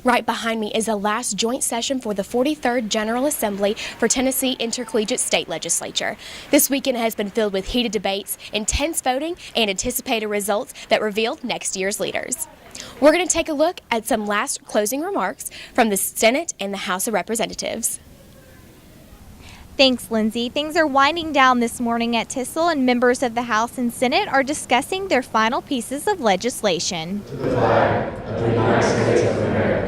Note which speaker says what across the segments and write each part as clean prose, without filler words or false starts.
Speaker 1: Right behind me is the last joint session for the 43rd General Assembly for Tennessee Intercollegiate State Legislature. This weekend has been filled with heated debates, intense voting, and anticipated results that reveal next year's leaders. We're going to take a look at some last closing remarks from the Senate and the House of Representatives.
Speaker 2: Thanks, Lindsay. Things are winding down this morning at TISL, and members of the House and Senate are discussing their final pieces of legislation.
Speaker 3: To the flag of the United States of America.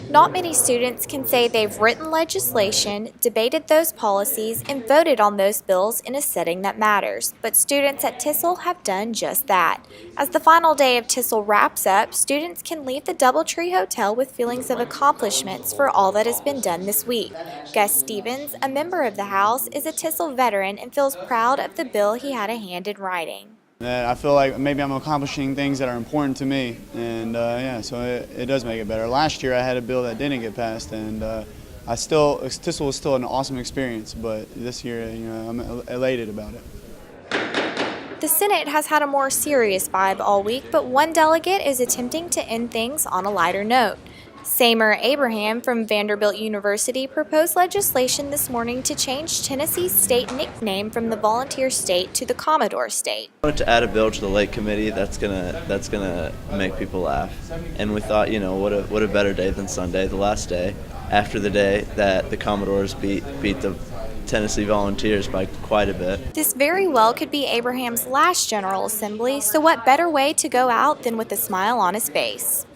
Speaker 2: Not many students can say they've written legislation, debated those policies, and voted on those bills in a setting that matters. But students at TISL have done just that. As the final day of TISL wraps up, students can leave the Doubletree Hotel with feelings of accomplishments for all that has been done this week. Gus Stevens, a member of the House, is a TISL veteran and feels proud of the bill he had a hand in writing.
Speaker 4: I feel like maybe I'm accomplishing things that are important to me, and so it does make it better. Last year I had a bill that didn't get passed, and TISL was still an awesome experience, but this year, I'm elated about it.
Speaker 2: The Senate has had a more serious vibe all week, but one delegate is attempting to end things on a lighter note. Seymour Abraham from Vanderbilt University proposed legislation this morning to change Tennessee's state nickname from the Volunteer State to the Commodore State.
Speaker 5: I wanted to add a bill to the Lake Committee that's gonna make people laugh, and we thought, what a better day than Sunday, the last day after the day that the Commodores beat the Tennessee Volunteers by quite a bit.
Speaker 2: This very well could be Abraham's last General Assembly, so what better way to go out than with a smile on his face?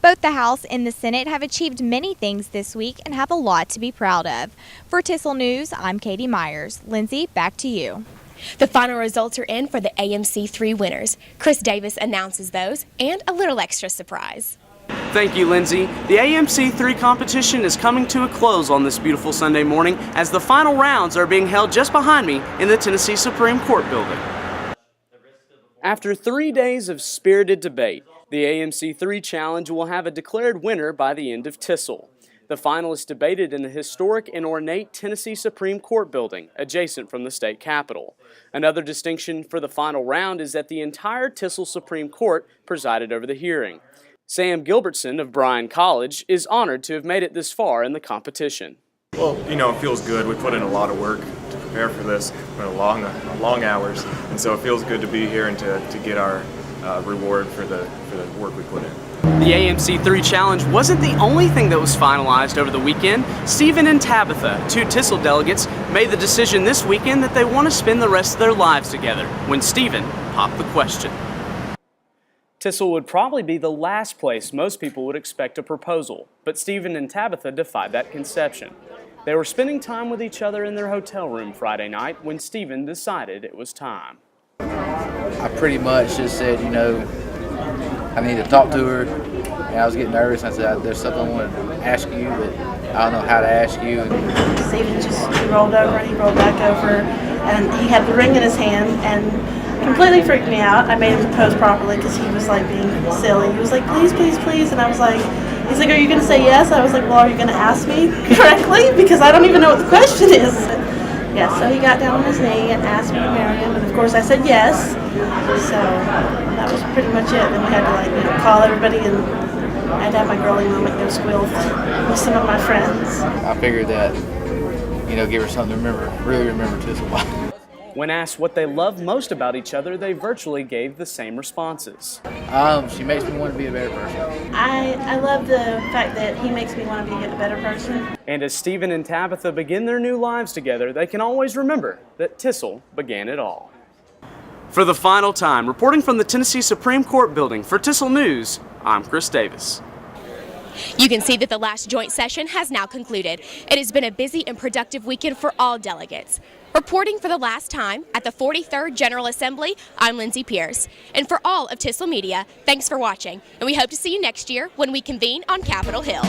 Speaker 2: Both the House and the Senate have achieved many things this week and have a lot to be proud of. For TISL News, I'm Katie Myers. Lindsay, back to you.
Speaker 1: The final results are in for the AMC3 winners. Chris Davis announces those, and a little extra surprise.
Speaker 6: Thank you, Lindsay. The AMC3 competition is coming to a close on this beautiful Sunday morning as the final rounds are being held just behind me in the Tennessee Supreme Court building. After 3 days of spirited debate, the AMC3 Challenge will have a declared winner by the end of TISL. The finalists debated in the historic and ornate Tennessee Supreme Court building, adjacent from the state capitol. Another distinction for the final round is that the entire TISL Supreme Court presided over the hearing. Sam Gilbertson of Bryan College is honored to have made it this far in the competition.
Speaker 7: Well, it feels good. We put in a lot of work to prepare for this, long hours, and so it feels good to be here and to get our reward for the work we put in.
Speaker 6: The AMC3 Challenge wasn't the only thing that was finalized over the weekend. Stephen and Tabitha, two TISL delegates, made the decision this weekend that they want to spend the rest of their lives together when Stephen popped the question. TISL would probably be the last place most people would expect a proposal, but Stephen and Tabitha defied that conception. They were spending time with each other in their hotel room Friday night when Stephen decided it was time.
Speaker 8: I pretty much just said, I need to talk to her, and I was getting nervous. I said, there's something I want to ask you, but I don't know how to ask you.
Speaker 9: Stephen he rolled over and he rolled back over, and he had the ring in his hand, and completely freaked me out. I made him propose properly because he was being silly. He was like, please, please, please, and I was like, he's like, are you going to say yes? I was like, well, are you going to ask me correctly? Because I don't even know what the question is. Yeah, so he got down on his knee and asked me to marry him, and of course I said yes. So that was pretty much it. Then we had to call everybody, and I had to have my girly moment go squeal with some of my friends.
Speaker 8: I figured that, give her something to remember, really remember TISL by.
Speaker 6: When asked what they love most about each other, they virtually gave the same responses.
Speaker 8: She makes me want to be a better person.
Speaker 9: I love the fact that he makes me want to be a better person.
Speaker 6: And as Stephen and Tabitha begin their new lives together, they can always remember that TISL began it all. For the final time, reporting from the Tennessee Supreme Court building for TISL News, I'm Chris Davis.
Speaker 1: You can see that the last joint session has now concluded. It has been a busy and productive weekend for all delegates. Reporting for the last time at the 43rd General Assembly, I'm Lindsay Pierce. And for all of TISL Media, thanks for watching, and we hope to see you next year when we convene on Capitol Hill.